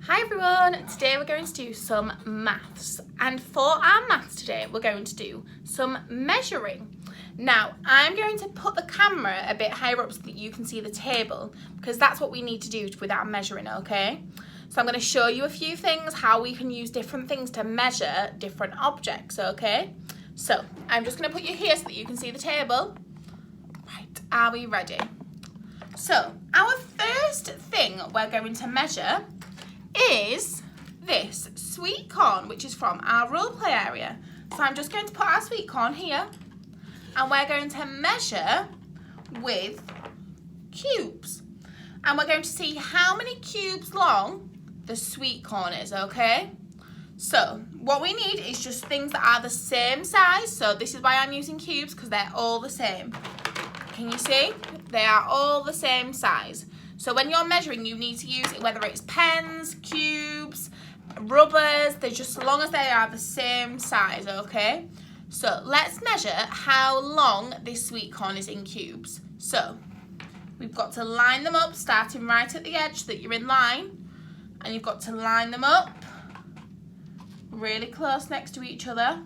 Hi everyone, today we're going to do some maths, and for our maths today we're going to do some measuring. Now I'm going to put the camera a bit higher up so that you can see the table, because that's what we need to do with our measuring, okay? So I'm going to show you a few things, how we can use different things to measure different objects, okay? So I'm just going to put you here so that you can see the table. Right, are we ready? So our first thing we're going to measure is this sweet corn, which is from our role play area. So I'm just going to put our sweet corn here, and we're going to measure with cubes, and we're going to see how many cubes long the sweet corn is, okay? So what we need is just things that are the same size. So this is why I'm using cubes, because they're all the same. Can you see? They are all the same size. So when you're measuring, you need to use it, whether it's pens, cubes, rubbers, they're just as long as they are the same size, okay? So let's measure how long this sweet corn is in cubes. So we've got to line them up, starting right at the edge so that you're in line, and you've got to line them up really close next to each other.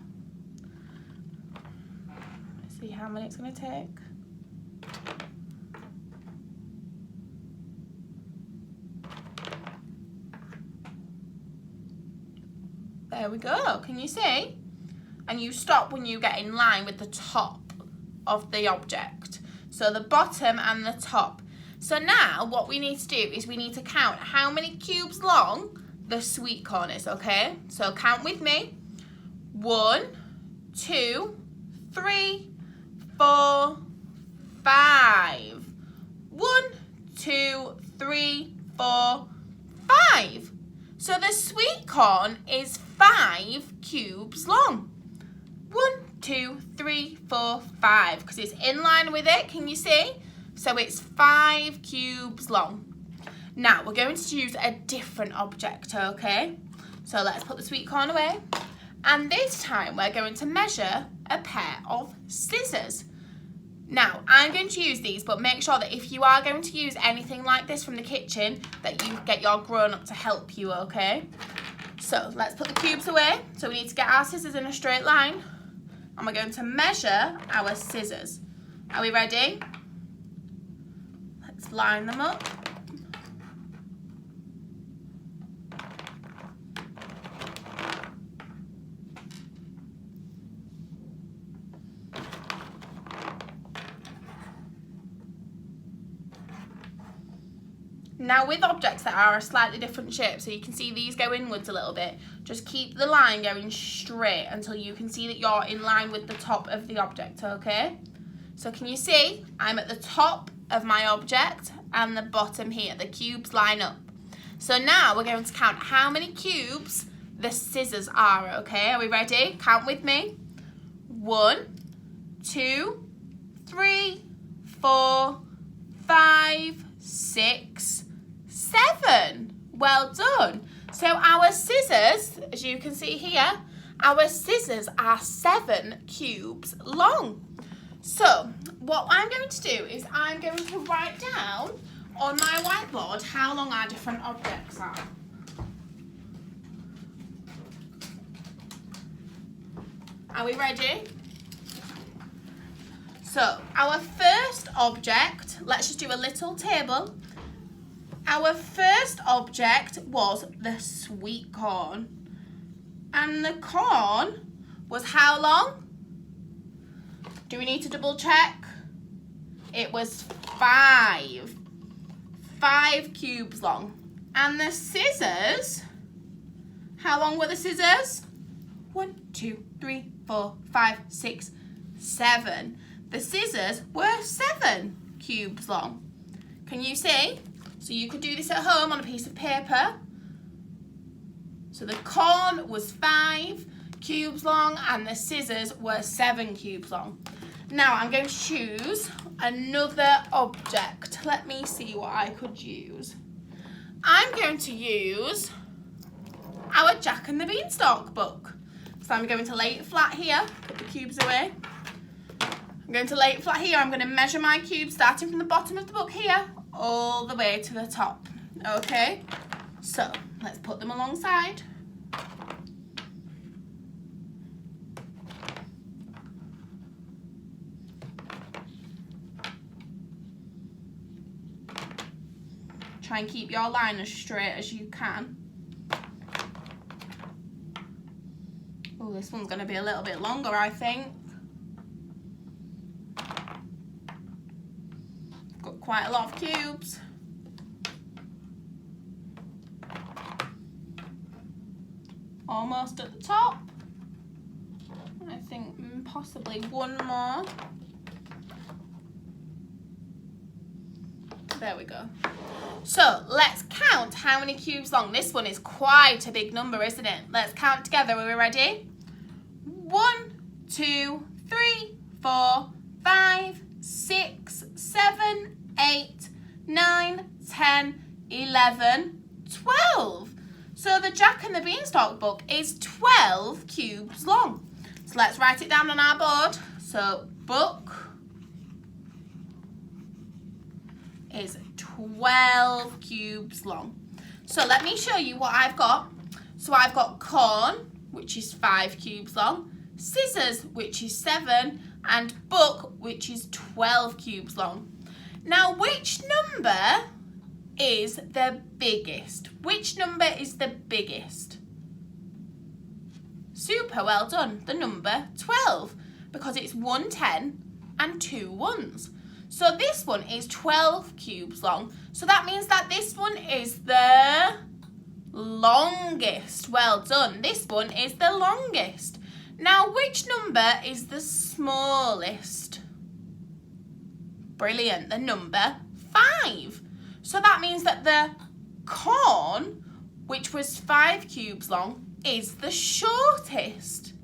Let's see how many it's going to take. There we go, can you see? And you stop when you get in line with the top of the object. So the bottom and the top. So now what we need to do is we need to count how many cubes long the sweet corn is, okay? So count with me. 1, 2, 3, 4, 5. 1, 2, 3, 4, 5. So the sweet corn is 5 cubes long. 1, 2, 3, 4, 5, because it's in line with it, can you see? So it's 5 cubes long. Now we're going to use a different object, okay? So let's put the sweet corn away. And this time we're going to measure a pair of scissors. Now, I'm going to use these, but make sure that if you are going to use anything like this from the kitchen, that you get your grown-up to help you, okay? So, let's put the cubes away. So, we need to get our scissors in a straight line, and we're going to measure our scissors. Are we ready? Let's line them up. Now with objects that are a slightly different shape, so you can see these go inwards a little bit, just keep the line going straight until you can see that you're in line with the top of the object, okay? So can you see? I'm at the top of my object and the bottom here, the cubes line up. So now we're going to count how many cubes the scissors are, okay? Are we ready? Count with me. 1, 2, 3, 4, 5, 6, 7. Well done. So our scissors, as you can see here, our scissors are 7 cubes long. So what I'm going to do is I'm going to write down on my whiteboard how long our different objects are. Are we ready? So our first object, let's just do a little table. Our first object was the sweet corn. And the corn was how long? Do we need to double check? It was 5. 5 cubes long. And the scissors, how long were the scissors? 1, 2, 3, 4, 5, 6, 7. The scissors were 7 cubes long. Can you see? So you could do this at home on a piece of paper. So the corn was 5 cubes long and the scissors were 7 cubes long. Now I'm going to choose another object. Let me see what I could use. I'm going to use our Jack and the Beanstalk book. So I'm going to lay it flat here, put the cubes away. I'm going to lay it flat here. I'm going to measure my cubes starting from the bottom of the book here all the way to the top. Okay, so Let's put them alongside. Try and keep your line as straight as you can. Oh, this one's going to be a little bit longer, I think. Got quite a lot of cubes. Almost at the top. I think possibly one more. There we go. So let's count how many cubes long. This one is quite a big number, isn't it? Let's count together. Are we ready? 1, 2, 3, 4, 5, 6, 7, 8, 9, 10, 11, 12. So the Jack and the Beanstalk book is 12 cubes long. So let's write it down on our board. So book is 12 cubes long. So let me show you what I've got. So I've got corn, which is 5 cubes long, scissors, which is 7, and book, which is 12 cubes long. Now, which number is the biggest? Which number is the biggest? Super, well done. The number 12, because it's 1 10 and 2 1s. So this one is 12 cubes long. So that means that this one is the longest. Well done. This one is the longest. Now, which number is the smallest? Brilliant. The number 5. So that means that the corn, which was 5 cubes long, is the shortest.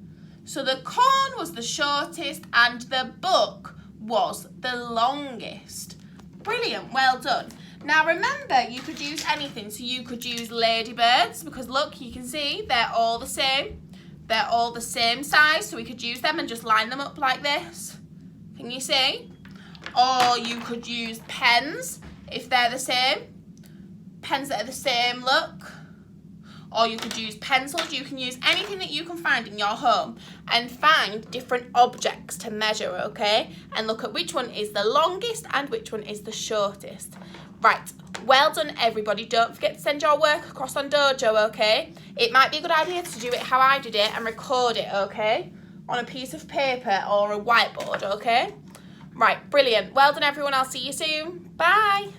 So the corn was the shortest and the book was the longest. Brilliant, well done. Now remember, you could use anything. So you could use ladybirds, because look, you can see they're all the same. They're all the same size, so we could use them and just line them up like this. Can you see? Or you could use pens, if they're the same. Pens that are the same look. Or you could use pencils. You can use anything that you can find in your home and find different objects to measure, okay? And look at which one is the longest and which one is the shortest. Right, well done everybody. Don't forget to send your work across on Dojo, okay? It might be a good idea to do it how I did it and record it, okay? On a piece of paper or a whiteboard, okay? Right, brilliant. Well done everyone. I'll see you soon. Bye.